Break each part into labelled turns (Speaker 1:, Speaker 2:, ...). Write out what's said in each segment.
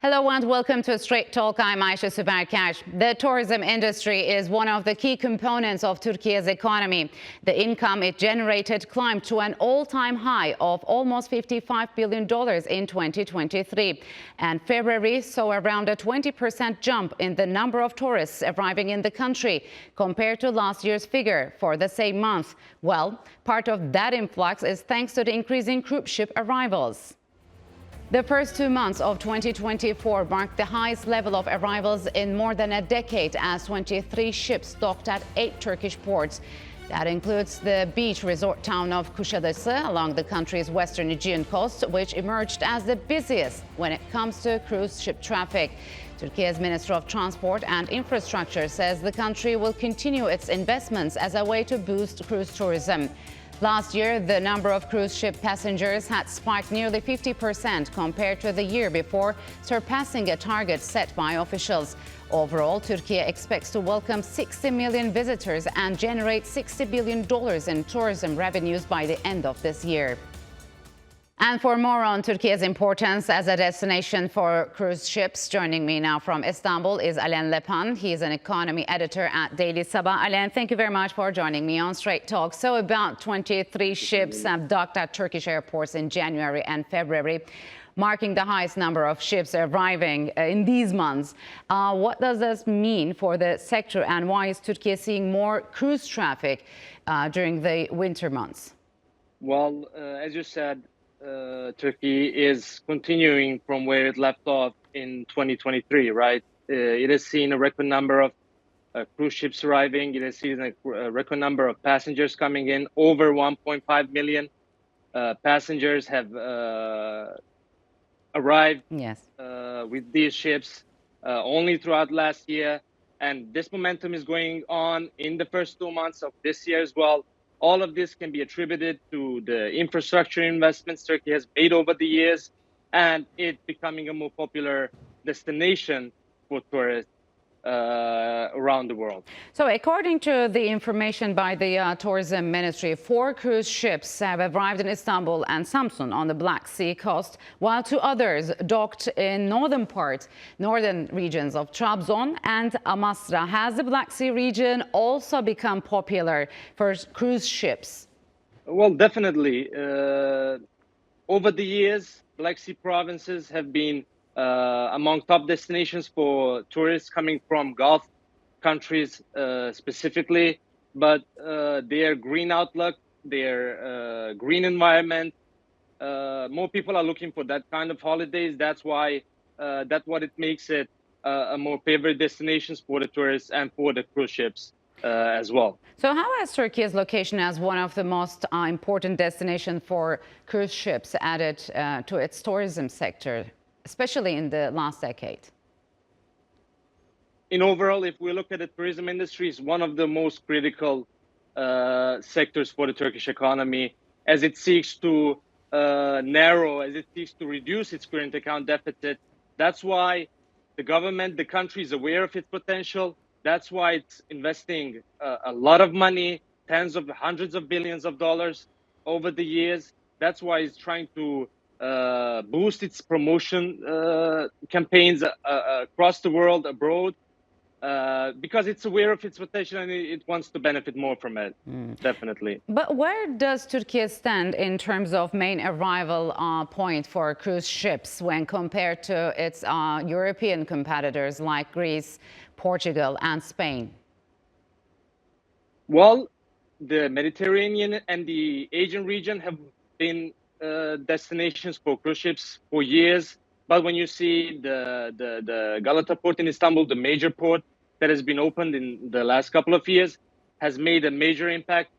Speaker 1: Hello and welcome to Straight Talk. I'm Aisha Subarkash. The tourism industry is one of the key components of Turkiye's economy. The income it generated climbed to an all-time high of almost $55 billion in 2023. And February saw around a 20% jump in the number of tourists arriving in the country compared to last year's figure for the same month. Well, part of that influx is thanks to the increasing cruise ship arrivals. The first 2 months of 2024 marked the highest level of arrivals in more than a decade as 23 ships docked at 8 Turkish ports. That includes the beach resort town of Kusadasi along the country's western Aegean coast, which emerged as the busiest when it comes to cruise ship traffic. Turkey's Minister of Transport and Infrastructure says the country will continue its investments as a way to boost cruise tourism. Last year, the number of cruise ship passengers had spiked nearly 50% compared to the year before, surpassing a target set by officials. Overall, Turkey expects to welcome 60 million visitors and generate $60 billion in tourism revenues by the end of this year. And for more on Turkey's importance as a destination for cruise ships, joining me now from Istanbul is Alen Lepan. He's an economy editor at Daily Sabah. Alen, thank you very much for joining me on Straight Talk. So about 23 ships have docked at Turkish airports in January and February, marking the highest number of ships arriving in these months. What does this mean for the sector, and why is Turkey seeing more cruise traffic during the winter months?
Speaker 2: Well, as you said, Turkey is continuing from where it left off in 2023, right? It has seen a record number of cruise ships arriving. It has seen a record number of passengers coming in. Over 1.5 million passengers have arrived with these ships only throughout last year. And this momentum is going on in the first 2 months of this year as well. All of this can be attributed to the infrastructure investments Turkey has made over the years and it becoming a more popular destination for tourists around the world.
Speaker 1: So according to the information by the tourism ministry, 4 cruise ships have arrived in Istanbul and Samsun on the Black Sea coast, while 2 others docked in northern regions of Trabzon and Amasra. Has the Black Sea region also become popular for cruise ships?
Speaker 2: Well, definitely. Over the years, Black Sea provinces have been among top destinations for tourists coming from Gulf countries specifically, but their green outlook, their green environment, more people are looking for that kind of holidays. That's what it makes it a more favorite destinations for the tourists and for the cruise ships as well.
Speaker 1: So how has Turkey's location as one of the most important destinations for cruise ships added to its tourism sector, especially in the last decade?
Speaker 2: In overall, if we look at the tourism industry, it's one of the most critical sectors for the Turkish economy as it seeks to reduce its current account deficit. That's why the government, the country is aware of its potential. That's why it's investing a lot of money, hundreds of billions of dollars over the years. That's why it's trying to boost its promotion campaigns across the world, abroad, because it's aware of its potential and it wants to benefit more from it, definitely.
Speaker 1: But where does Turkey stand in terms of main arrival point for cruise ships when compared to its European competitors like Greece, Portugal, and Spain?
Speaker 2: Well, the Mediterranean and the Aegean region have been destinations for cruise ships for years, but when you see the Galata port in Istanbul, the major port that has been opened in the last couple of years, has made a major impact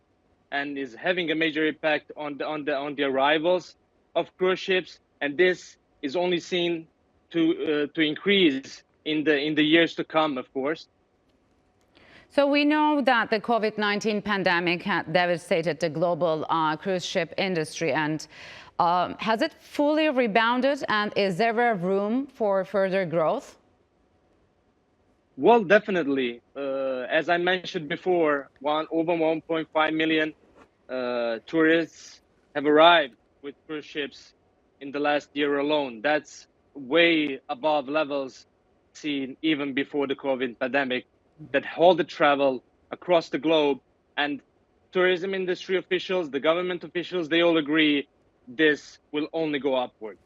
Speaker 2: and is having a major impact on the arrivals of cruise ships, and this is only seen to increase in the years to come, of course.
Speaker 1: So we know that the COVID-19 pandemic had devastated the global cruise ship industry, and has it fully rebounded, and is there room for further growth?
Speaker 2: Well, definitely. As I mentioned before, over 1.5 million tourists have arrived with cruise ships in the last year alone. That's way above levels seen even before the COVID pandemic that halted travel across the globe. And tourism industry officials, the government officials, they all agree this will only go upward.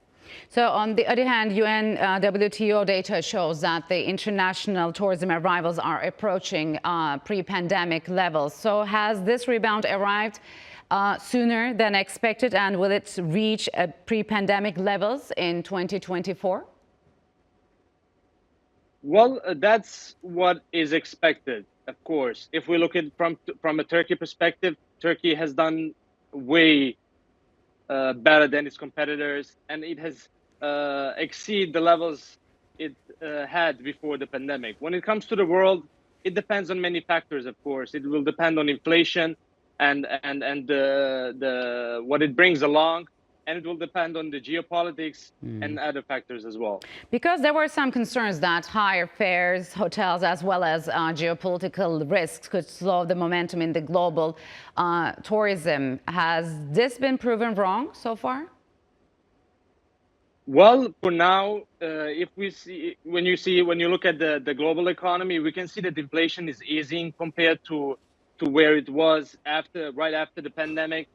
Speaker 1: So on the other hand, UN WTO data shows that the international tourism arrivals are approaching pre-pandemic levels. So has this rebound arrived sooner than expected, and will it reach pre-pandemic levels in 2024?
Speaker 2: Well, that's what is expected, of course. If we look at from a Turkey perspective, Turkey has done way better than its competitors, and it has exceed the levels it had before the pandemic. When it comes to the world, it depends on many factors. Of course, it will depend on inflation and the what it brings along, and it will depend on the geopolitics and other factors as well.
Speaker 1: Because there were some concerns that higher fares, hotels, as well as geopolitical risks could slow the momentum in the global tourism. Has this been proven wrong so far?
Speaker 2: Well, for now, if we see when you look at the global economy, we can see that inflation is easing compared to where it was right after the pandemic.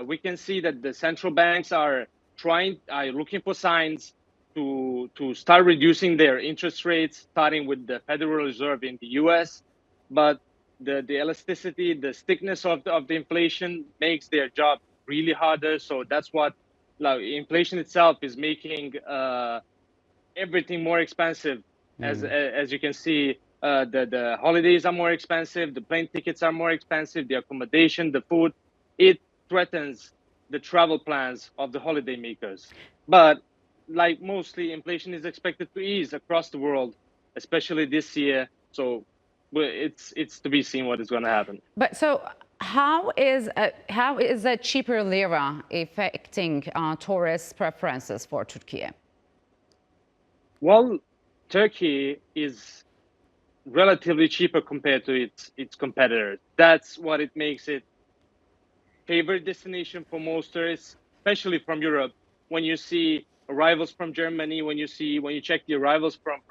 Speaker 2: We can see that the central banks are looking for signs to start reducing their interest rates, starting with the Federal Reserve in the U.S. But the elasticity, the stiffness of the inflation makes their job really harder. So that's what, like, inflation itself is making everything more expensive. As you can see, the holidays are more expensive, the plane tickets are more expensive, the accommodation, the food. It threatens the travel plans of the holiday makers. But like mostly, inflation is expected to ease across the world, especially this year. So it's to be seen what is going to happen.
Speaker 1: But so how is a cheaper lira affecting tourist preferences for Turkey?
Speaker 2: Well, Turkey is relatively cheaper compared to its competitors. That's what it makes it favorite destination for most tourists, especially from Europe. When you see arrivals from Germany, when you check the arrivals from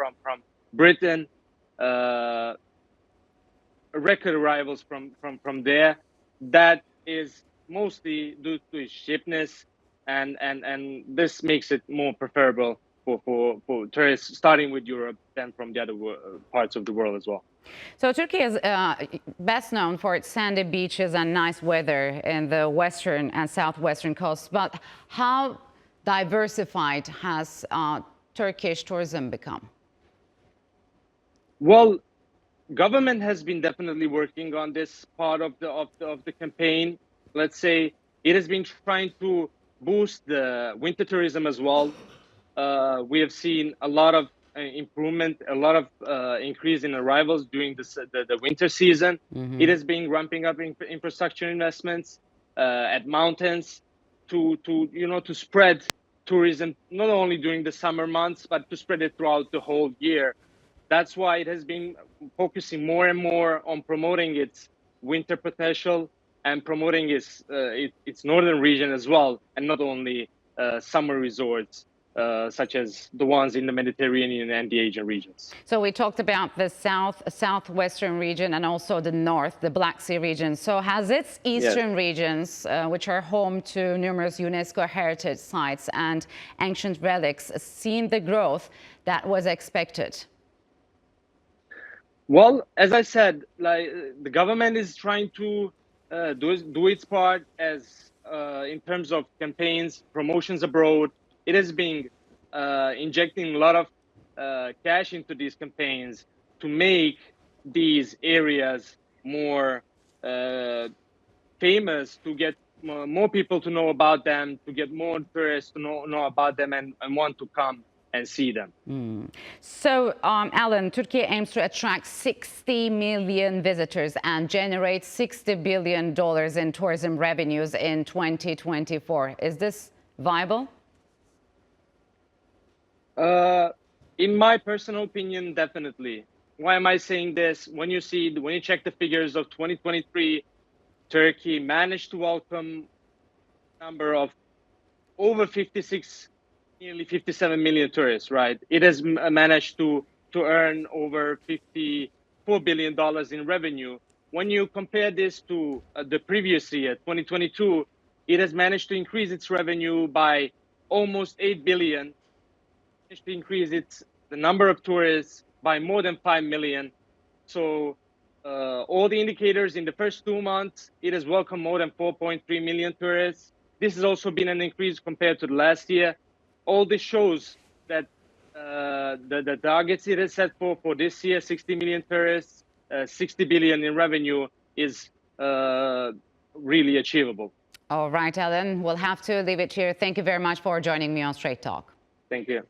Speaker 2: Britain, record arrivals from there, that is mostly due to its cheapness, and this makes it more preferable for tourists starting with Europe than from the other parts of the world as well.
Speaker 1: So Turkey is best known for its sandy beaches and nice weather in the western and southwestern coasts. But how diversified has Turkish tourism become?
Speaker 2: Well, government has been definitely working on this part of the campaign. Let's say it has been trying to boost the winter tourism as well. We have seen a lot of improvement, a lot of increase in arrivals during the winter season. It has been ramping up infrastructure investments at mountains to spread tourism not only during the summer months but to spread it throughout the whole year. That's why it has been focusing more and more on promoting its winter potential and promoting its northern region as well, and not only summer resorts such as the ones in the Mediterranean and the Aegean regions.
Speaker 1: So we talked about the southwestern region and also the north, the Black Sea region. So has its eastern regions, which are home to numerous UNESCO heritage sites and ancient relics, seen the growth that was expected?
Speaker 2: Well, as I said, like, the government is trying to do its part as in terms of campaigns, promotions abroad. It has been injecting a lot of cash into these campaigns to make these areas more famous, to get more people to know about them, to get more tourists to know about them and want to come and see them.
Speaker 1: So, Alan, Turkey aims to attract 60 million visitors and generate $60 billion in tourism revenues in 2024. Is this viable?
Speaker 2: In my personal opinion, definitely. Why am I saying this? When you check the figures of 2023, Turkey managed to welcome a number of over 56 nearly 57 million tourists, right? It has managed to earn over $54 billion in revenue. When you compare this to the previous year, 2022, it has managed to increase its revenue by almost 8 billion, managed to increase the number of tourists by more than 5 million. So all the indicators in the first 2 months, it has welcomed more than 4.3 million tourists. This has also been an increase compared to the last year. All this shows that the targets it has set for this year, 60 million tourists, 60 billion in revenue, is really achievable.
Speaker 1: All right, Ellen, we'll have to leave it here. Thank you very much for joining me on Straight Talk.
Speaker 2: Thank you.